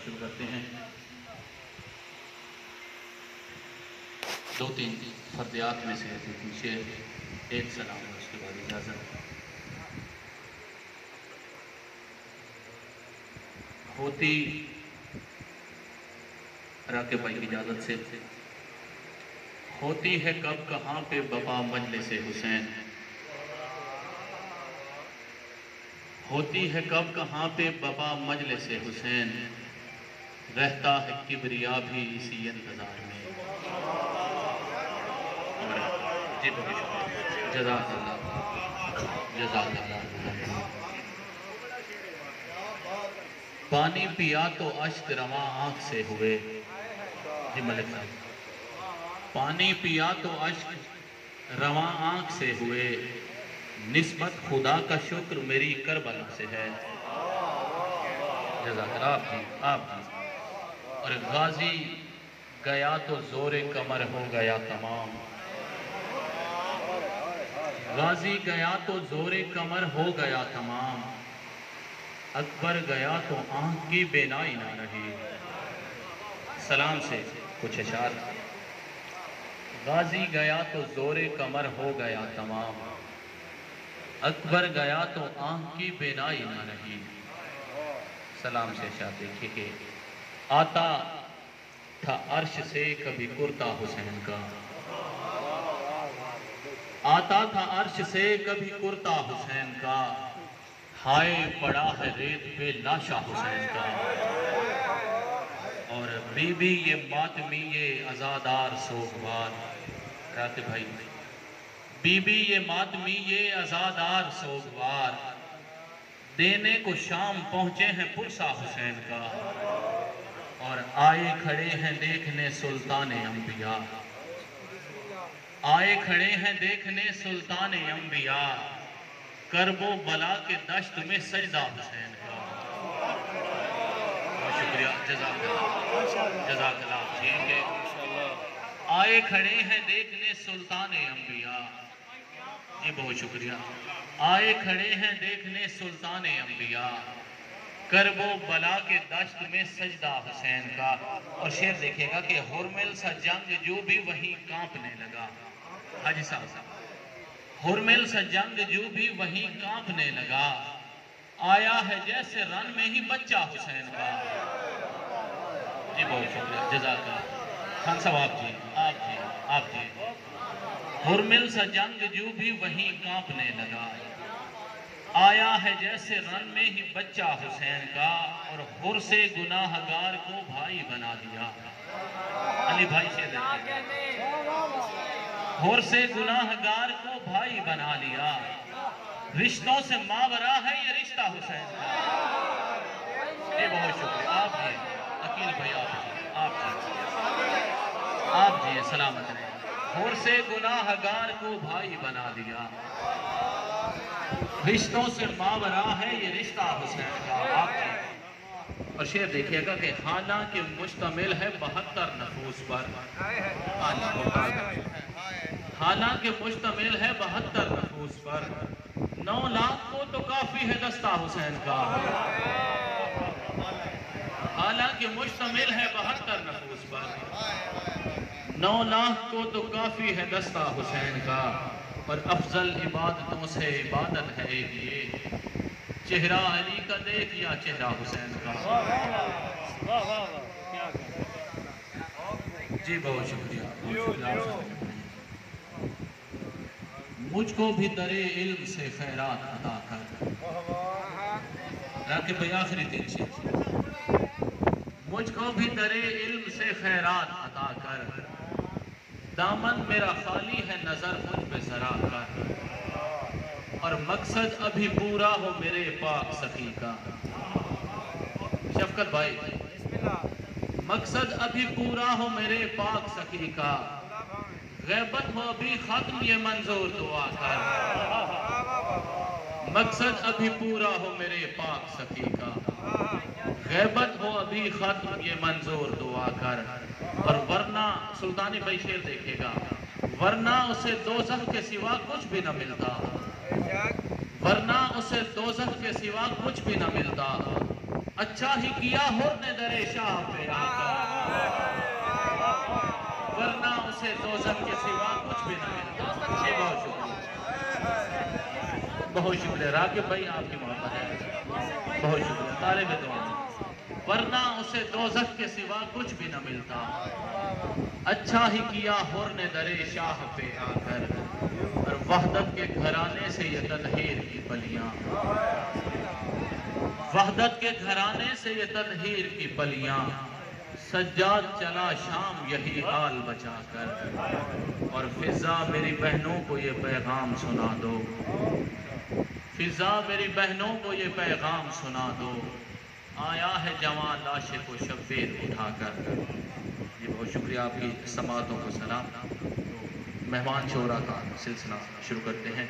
شروع کرتے ہیں. دو تین فردیات میں سے شعر، ایک سلام اور اس کے بعد اجازت. ہوتی راکب بھائی کی اجازت سے، ہوتی ہے کب کہاں پہ بپا مجلس حسین، ہوتی ہے کب کہاں پہ بپا مجلس حسین، رہتا ہے کبریا بھی اسی انتظار میں. جی بہت شکریہ، جزاک اللہ، جزاک اللہ. پانی پیا تو اشک رواں آنکھ سے ہوئے. جی ملک صاحب. پانی پیا تو اشک رواں آنکھ سے ہوئے، نسبت خدا کا شکر میری کربلا سے ہے. جزاک اللہ. آپ جی. اور غازی گیا تو زور کمر ہو گیا تمام، غازی گیا تو زور کمر ہو گیا تمام، اکبر گیا تو آنکھ کی بینائی نہ رہی. سلام سے کچھ اشعار. غازی گیا تو زور کمر ہو گیا تمام، اکبر گیا تو آنکھ کی بینائی نہ رہی. سلام سے اشعار دیکھیے کہ آتا تھا عرش سے کبھی کرتا حسین کا، آتا تھا عرش سے کبھی کرتا حسین کا، ہائے پڑا ہے ریت پہ لاشا حسین کا. اور بی بی یہ ماتمی یہ ازادار سوگوار. راکب بھائی. بی بی یہ ماتمی یہ ازادار سوگوار، دینے کو شام پہنچے ہیں پرسا حسین کا، اور آئے کھڑے ہیں دیکھنے سلطان انبیاء، آئے کھڑے ہیں دیکھنے سلطان انبیاء، کرب و بلا کے دشت میں سجدہ حسین کا. بہت شکریہ، جزاک اللہ، جزاک اللہ. ٹھیک ہے. آئے کھڑے ہیں دیکھنے سلطان انبیاء. جی بہت شکریہ. آئے کھڑے ہیں دیکھنے سلطان انبیاء، کرب و بلا کے دشت میں سجدہ حسین کا. اور شعر دیکھیے گا کہ ہرمل سا جنگ جو بھی وہیں کانپنے لگا. حاجی صاحب. ہرمل سا جنگ جو بھی وہیں کانپنے لگا، آیا ہے جیسے رن میں ہی بچہ حسین کا. جی بہت شکریہ، جزاک اللہ. خان صاحب آپ جی. ہرمل سا جنگ جو بھی وہیں کانپنے لگا، آیا ہے جیسے رن میں ہی بچہ حسین کا، اور ہر سے گناہگار کو بھائی بنا دیا. علی بھائی سے دیکھیں. ہر سے گناہگار کو بھائی بنا لیا، رشتوں سے ماورا ہے یہ رشتہ حسین کا. یہ بہت شکریہ. آپ جی عقیل بھائی. آپ جی سلامت رہے. ہر سے گناہگار کو بھائی بنا دیا، رشتوں سے ماورا ہے یہ رشتہ حسین کا. آپ جی. اور شعر دیکھیے گا کہ حالانکہ مشتمل ہے 72 نفوس پر، حالانکہ مشتمل ہے 72 نفوس پر، 9 لاکھ کو تو کافی ہے دستہ حسین کا. حالانکہ مشتمل ہے 72 نفوس پر، 9 لاکھ کو تو کافی ہے دستہ حسین کا. اور افضل عبادتوں سے عبادت ہے ایک یہ، چہرہ علی کا دیکھ یا چہرہ حسین کا. جی بہت شکریہ. مجھ کو بھی در علم سے خیرات عطا کر. راکب بھائی آخری تین شعر. مجھ کو بھی در علم سے خیرات عطا کر، دامن میرا خالی ہے نظر مجھ پہ ذرا کر، اور مقصد ابھی پورا ہو میرے پاک سخی کا. شفقت بھائی. مقصد ابھی پورا ہو میرے پاک سخی کا، غیبت ہو ابھی ختم یہ منظور دعا کر. مقصد ابھی پورا ہو میرے پاک سخی کا، غیبت ہو ابھی ختم یہ منظور دعا کر. اور ورنہ سلطانی بھائی شعر دیکھے گا، ورنہ اسے دوزخ کے سوا کچھ بھی نہ ملتا، ورنہ اسے دوزخ کے سوا کچھ بھی نہ ملتا، اچھا ہی کیا حر نے درِ شاہ پہ آ کر، ورنہ اسے دوزخ کے سوا کچھ بھی نہ ملتا۔ جی بہت شکریہ، بہت شکریہ راغب بھائی، آپ کی محبت ہے، بہت شکریہ طالب دعا، ورنہ اسے دوزخ کے سوا کچھ بھی نہ ملتا۔ اچھا ہی کیا حر نے درِ شاہ پہ آ کر، اور وحدت کے گھرانے سے یہ تطہیر کی پلیاں، وحدت کے گھرانے سے یہ تطہیر کی پلیاں، سجاد چلا شام یہی حال بچا کر، اور فضا میری بہنوں کو یہ پیغام سنا دو، فضا میری بہنوں کو یہ پیغام سنا دو، آیا ہے جوان لاش کو شبیر اٹھا کر۔ یہ بہت شکریہ، آپ کی سماعتوں کو سلام۔ مہمان شورا کا سلسلہ شروع کرتے ہیں۔